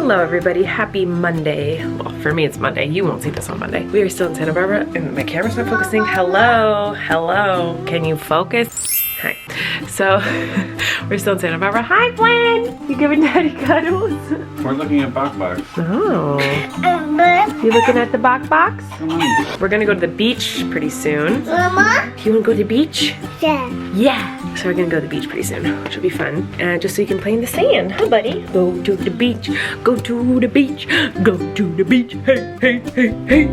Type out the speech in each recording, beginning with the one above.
Hello everybody, happy Monday. Well, for me it's Monday. You won't see this on Monday. We are still in Santa Barbara and my camera's not focusing. Hello, hello. Can you focus? Hi. So, we're still in Santa Barbara. Hi, Flynn! You giving Daddy cuddles? We're looking at Bok Box. Oh. You looking at the Bok Box? Come on. We're gonna go to the beach pretty soon. Mama? You wanna go to the beach? Yeah. Yeah. So we're gonna go to the beach pretty soon, which will be fun. Just so you can play in the sand, huh, buddy? Go to the beach, go to the beach, go to the beach, hey, hey, hey, hey.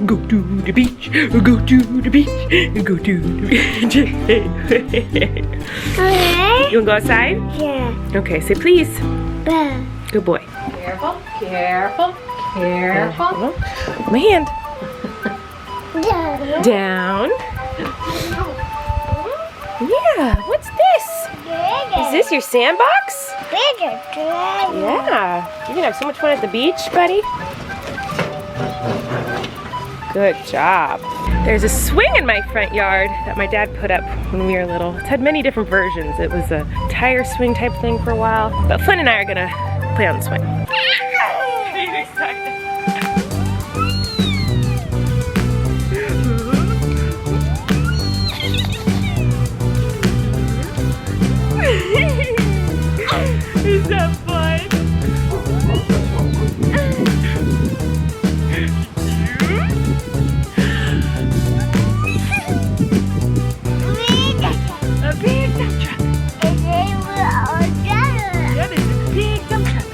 Go to the beach, go to the beach, go to the beach, hey, hey, hey. Okay. You wanna go outside? Yeah. Okay, say please. Bah. Good boy. Careful, careful, careful. My hand. Yeah. Down. Yeah, what's this? Is this your sandbox? Bigger dragon. Yeah. You're gonna have so much fun at the beach, buddy. Good job. There's a swing in my front yard that my dad put up when we were little. It's had many different versions. It was a tire swing type thing for a while. But Flynn and I are gonna play on the swing. He's excited. Is that fun? A big dump truck. Yeah, there's a big dump truck.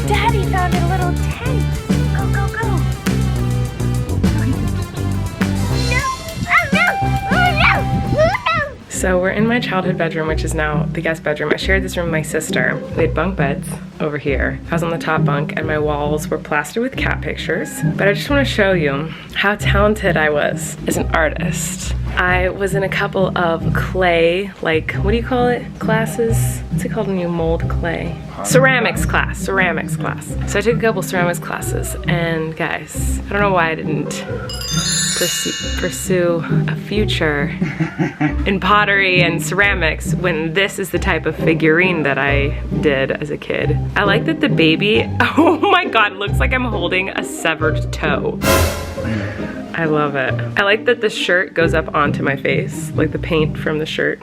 Daddy found a little tent. Go, go, go. So we're in my childhood bedroom, which is now the guest bedroom. I shared this room with my sister. We had bunk beds over here. I was on the top bunk and my walls were plastered with cat pictures. But I just want to show you how talented I was as an artist. I was in a couple of clay, like, what do you call it? Classes? What's it called when you mold clay? Ceramics class. So I took a couple ceramics classes, and guys, I don't know why I didn't pursue a future in pottery and ceramics when this is the type of figurine that I did as a kid. I like that the baby, oh my god, looks like I'm holding a severed toe. I love it. I like that the shirt goes up onto my face, like the paint from the shirt.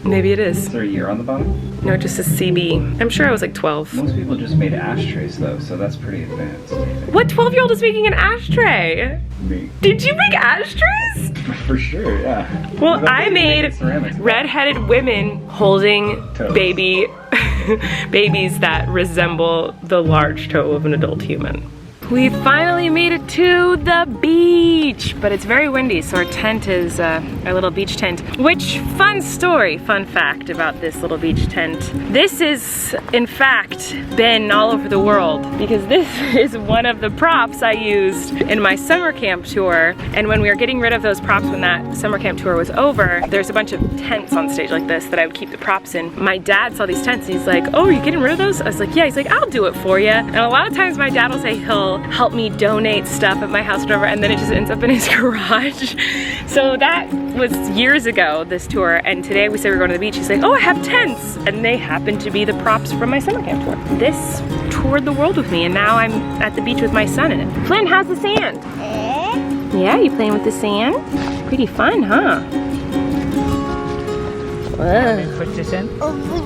Maybe it is. Is there a year on the bottom? No, just a CB. I'm sure I was like 12. Most people just made ashtrays though, so that's pretty advanced. What 12-year-old is making an ashtray? Me. Did you make ashtrays? For sure, yeah. Well, That's I made ceramics. red-headed women holding Toes. babies that resemble the large toe of an adult human. We finally made it to the beach, but it's very windy, so our tent is our little beach tent. Which, fun story, fun fact about this little beach tent. This is, in fact, been all over the world because this is one of the props I used in my summer camp tour. And when we were getting rid of those props when that summer camp tour was over, there's a bunch of tents on stage like this that I would keep the props in. My dad saw these tents and he's like, oh, are you getting rid of those? I was like, yeah. He's like, I'll do it for you. And a lot of times my dad will say he'll help me donate stuff at my house or whatever, and then it just ends up in his garage. So that was years ago, this tour, and today we said we were going to the beach. He's like, oh, I have tents, and they happen to be the props from my summer camp tour. This toured the world with me, and now I'm at the beach with my son in it. Flynn, how's the sand? Yeah, you playing with the sand? Pretty fun, huh? Whoa. Put this in.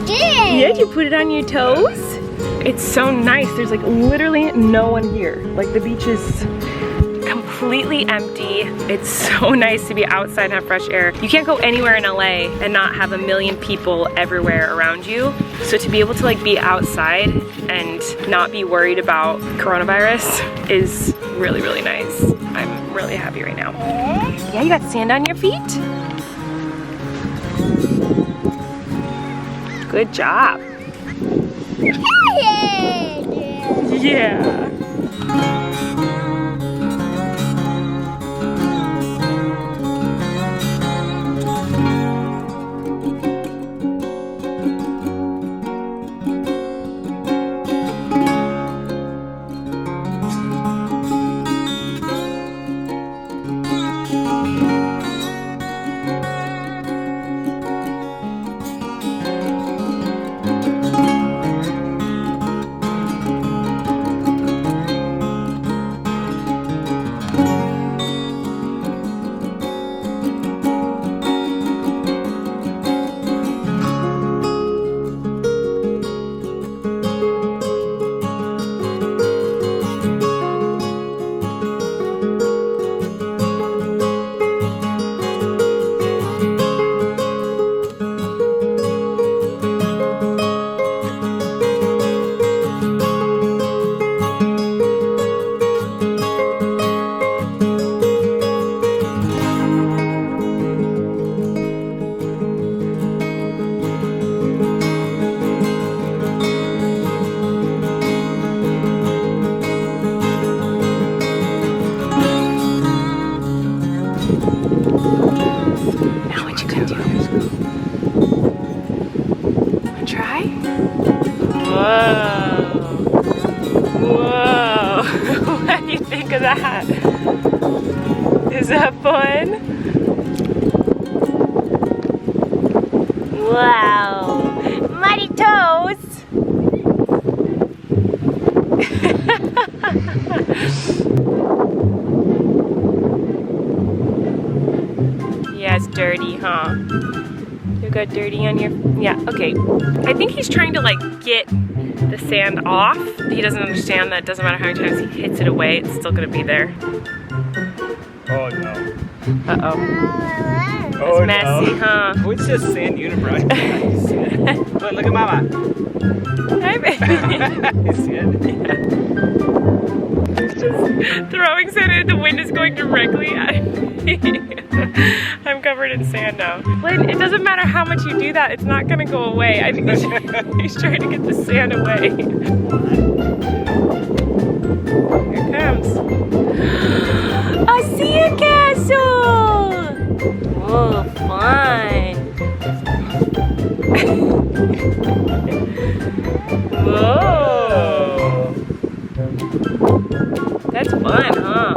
Yeah, you put it on your toes? It's so nice. There's like literally no one here. Like the beach is completely empty. It's so nice to be outside and have fresh air. You can't go anywhere in LA and not have a million people everywhere around you. So to be able to like be outside and not be worried about coronavirus is really, really nice. I'm really happy right now. Yeah, you got sand on your feet? Good job. Yeah. try? Whoa. Whoa. What do you think of that? Is that fun? Wow. Muddy toes. Yeah, it's dirty, huh? You got dirty on your, yeah, okay. I think he's trying to like get the sand off. He doesn't understand that it doesn't matter how many times he hits it away, it's still gonna be there. Oh no. Uh-oh. Oh, It's messy, huh? What's this sand unibrow? Look at Mama. Hi, baby. You see it? Just throwing sand in, the wind is going directly at me. I'm covered in sand now. Lynn, it doesn't matter how much you do that, it's not gonna go away. I think he's trying to get the sand away. Here it comes. A sea castle! Oh, fun. Whoa. That's fun, huh?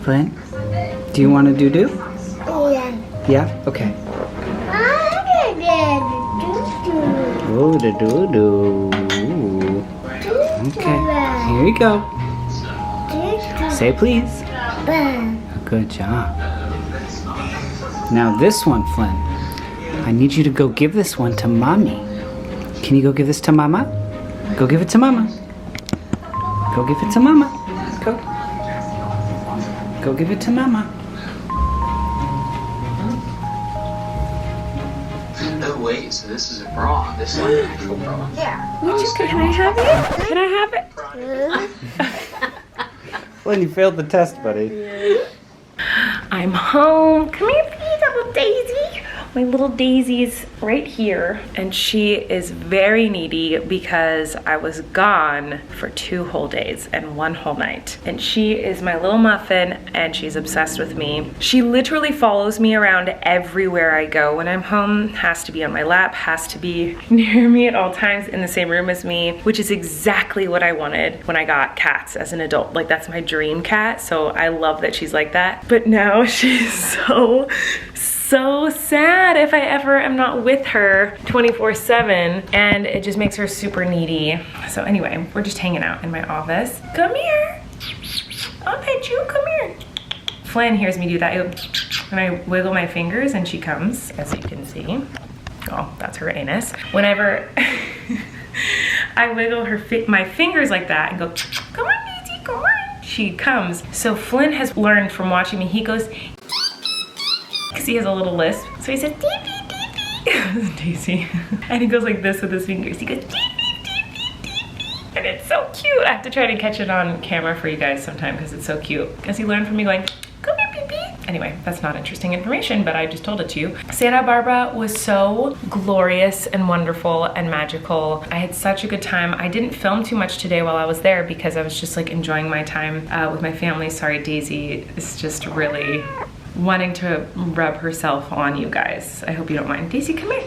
Flynn, do you want to do-do? Yeah. Yeah? Okay. I did do-do. Oh, the do-do. Okay, here you go. Say please. Good job. Now this one, Flynn. I need you to go give this one to Mommy. Can you go give this to Mama? Go give it to Mama. Go give it to Mama. Go. Go give it to Mama. No, wait, so this is a bra. This is like an actual bra. Yeah. Can I have it? Can I have it? Flynn, you failed the test, buddy. I'm home. Come here, please, little Daisy. My little Daisy's right here, and she is very needy because I was gone for 2 whole days and 1 whole night. And she is my little muffin, and she's obsessed with me. She literally follows me around everywhere I go when I'm home, has to be on my lap, has to be near me at all times, in the same room as me, which is exactly what I wanted when I got cats as an adult. Like, that's my dream cat, so I love that she's like that. But now she's so sad if I ever am not with her 24/7, and it just makes her super needy. So anyway, we're just hanging out in my office. Come here. I'll pet you, come here. Flynn hears me do that, and I wiggle my fingers and she comes, as you can see. Oh, that's her anus. Whenever I wiggle my fingers like that and go, come on, Daisy, come on, she comes. So Flynn has learned from watching me, he goes, because he has a little lisp. So he says, dee dee dee dee. Daisy. And he goes like this with his fingers. He goes, dee dee dee dee dee. And it's so cute. I have to try to catch it on camera for you guys sometime because it's so cute. Because he learned from me going, come here, pee pee. Anyway, that's not interesting information, but I just told it to you. Santa Barbara was so glorious and wonderful and magical. I had such a good time. I didn't film too much today while I was there because I was just like enjoying my time with my family. Sorry, Daisy is just really wanting to rub herself on you guys. I hope you don't mind. Daisy, come here.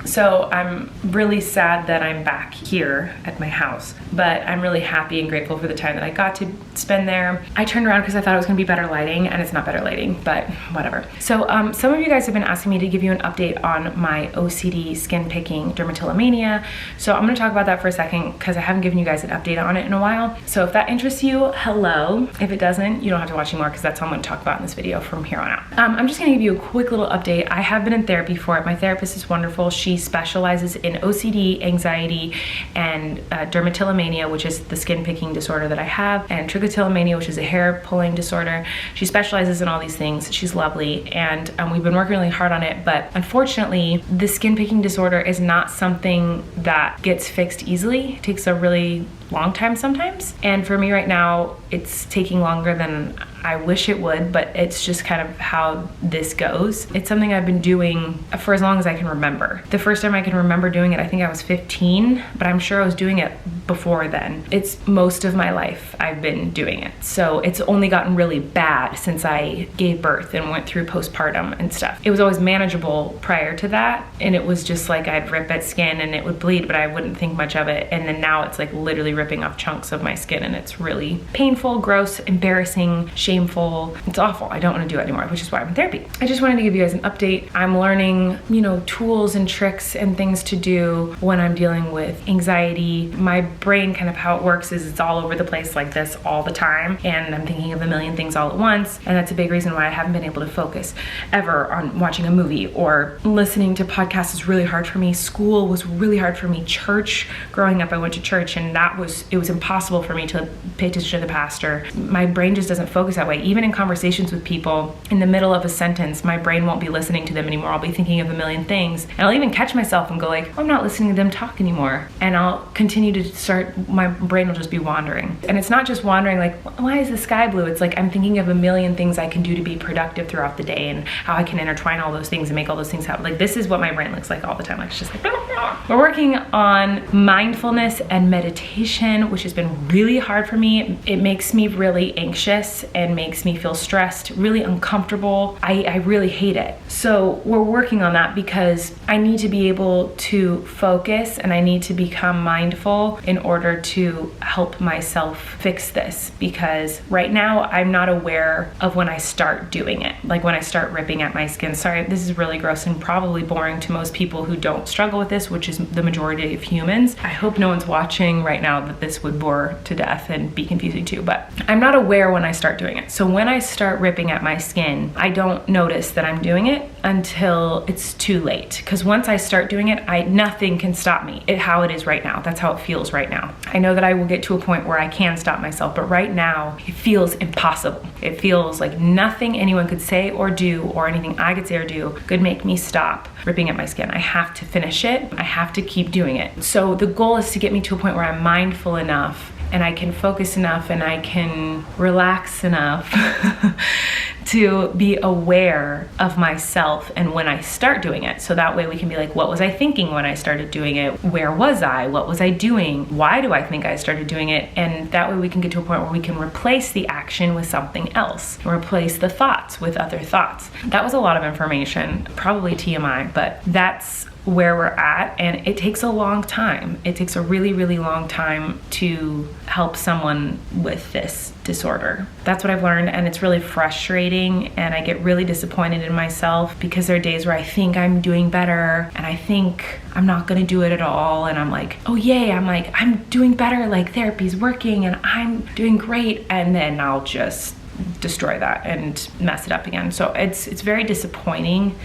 So I'm really sad that I'm back here at my house, but I'm really happy and grateful for the time that I got to spend there. I turned around because I thought it was gonna be better lighting, and it's not better lighting, but whatever. So some of you guys have been asking me to give you an update on my OCD skin picking dermatillomania. So I'm gonna talk about that for a second because I haven't given you guys an update on it in a while. So if that interests you, hello. If it doesn't, you don't have to watch anymore because that's all I'm gonna talk about in this video from here on out. I'm just gonna give you a quick little update. I have been in therapy for it. My therapist is wonderful. She specializes in OCD, anxiety, and dermatillomania, which is the skin picking disorder that I have, and trichotillomania, which is a hair pulling disorder. She specializes in all these things. She's lovely, and we've been working really hard on it, but unfortunately, the skin picking disorder is not something that gets fixed easily. It takes a really long time sometimes, and for me right now, it's taking longer than I wish it would, but it's just kind of how this goes. It's something I've been doing for as long as I can remember. The first time I can remember doing it, I think I was 15, but I'm sure I was doing it before then. It's most of my life I've been doing it. So it's only gotten really bad since I gave birth and went through postpartum and stuff. It was always manageable prior to that, and it was just like I'd rip at skin and it would bleed, but I wouldn't think much of it. And then now it's like literally ripping off chunks of my skin, and it's really painful, gross, embarrassing, shameful. It's awful. I don't want to do it anymore, which is why I'm in therapy. I just wanted to give you guys an update. I'm learning, you know, tools and tricks and things to do when I'm dealing with anxiety. My brain, kind of how it works is it's all over the place like this all the time, and I'm thinking of a million things all at once, and that's a big reason why I haven't been able to focus ever on watching a movie or listening to podcasts. Is really hard for me. School was really hard for me. Church, growing up I went to church, and it was impossible for me to pay attention to the pastor. My brain just doesn't focus that way. Even in conversations with people, in the middle of a sentence, my brain won't be listening to them anymore. I'll be thinking of a million things, and I'll even catch myself and go like, oh, I'm not listening to them talk anymore, and I'll continue to start, my brain will just be wandering. And it's not just wandering like, why is the sky blue? It's like I'm thinking of a million things I can do to be productive throughout the day, and how I can intertwine all those things and make all those things happen. Like, this is what my brain looks like all the time. Like, it's just like, we're working on mindfulness and meditation, which has been really hard for me. It makes me really anxious and makes me feel stressed, really uncomfortable. I really hate it. So we're working on that because I need to be able to focus, and I need to become mindful in order to help myself fix this, because right now I'm not aware of when I start doing it, like when I start ripping at my skin. Sorry, this is really gross and probably boring to most people who don't struggle with this, which is the majority of humans. I hope no one's watching right now that this would bore to death and be confusing too, but I'm not aware when I start doing it. So when I start ripping at my skin, I don't notice that I'm doing it until it's too late. Because once I start doing it, nothing can stop me. How it is right now. That's how it feels right now. I know that I will get to a point where I can stop myself, but right now it feels impossible. It feels like nothing anyone could say or do, or anything I could say or do, could make me stop ripping at my skin. I have to finish it. I have to keep doing it. So the goal is to get me to a point where I'm mindful enough, and I can focus enough, and I can relax enough to be aware of myself and when I start doing it. So that way we can be like, what was I thinking when I started doing it? Where was I? What was I doing? Why do I think I started doing it? And that way we can get to a point where we can replace the action with something else, replace the thoughts with other thoughts. That was a lot of information, probably TMI, but that's where we're at, and it takes a long time. It takes a really, really long time to help someone with this disorder. That's what I've learned, and it's really frustrating, and I get really disappointed in myself because there are days where I think I'm doing better, and I think I'm not gonna do it at all, and I'm like, oh yay, I'm doing better, like therapy's working, and I'm doing great, and then I'll just destroy that and mess it up again. So it's very disappointing.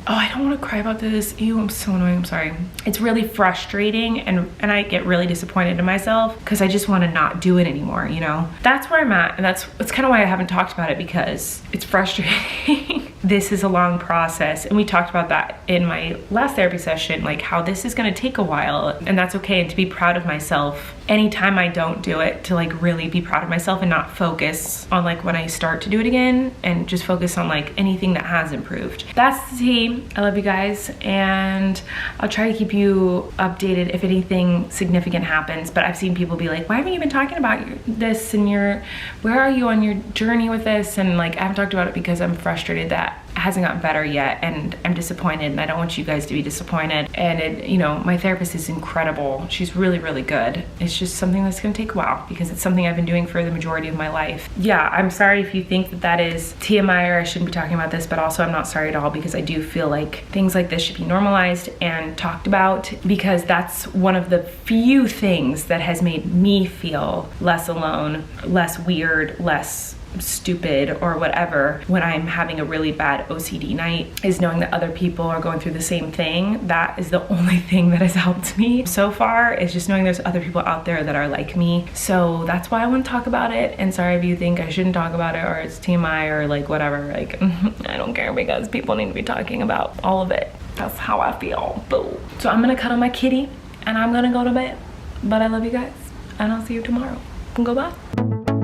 Oh, I don't want to cry about this. Ew, I'm so annoying. I'm sorry. It's really frustrating, and I get really disappointed in myself because I just want to not do it anymore, you know? That's where I'm at, and that's kind of why I haven't talked about it, because it's frustrating. This is a long process, and we talked about that in my last therapy session, like how this is going to take a while, and that's okay, and to be proud of myself anytime I don't do it, to like really be proud of myself and not focus on like when I start to do it again, and just focus on like anything that has improved. That's the tea. I love you guys, and I'll try to keep you updated if anything significant happens. But I've seen people be like, why haven't you been talking about this, and where are you on your journey with this? And like, I haven't talked about it because I'm frustrated that it hasn't gotten better yet, and I'm disappointed, and I don't want you guys to be disappointed. And you know, my therapist is incredible. She's really, really good. It's just something that's gonna take a while because it's something I've been doing for the majority of my life. Yeah, I'm sorry if you think that that is TMI or I shouldn't be talking about this, but also I'm not sorry at all, because I do feel like things like this should be normalized and talked about, because that's one of the few things that has made me feel less alone, less weird, less stupid or whatever when I'm having a really bad OCD night, is knowing that other people are going through the same thing. That is the only thing that has helped me so far, is just knowing there's other people out there that are like me. So that's why I want to talk about it. And sorry if you think I shouldn't talk about it, or it's TMI or like whatever, like I don't care, because people need to be talking about all of it. That's how I feel. Boo. So I'm gonna cuddle my kitty and I'm gonna go to bed, but I love you guys, and I'll see you tomorrow. Go bye.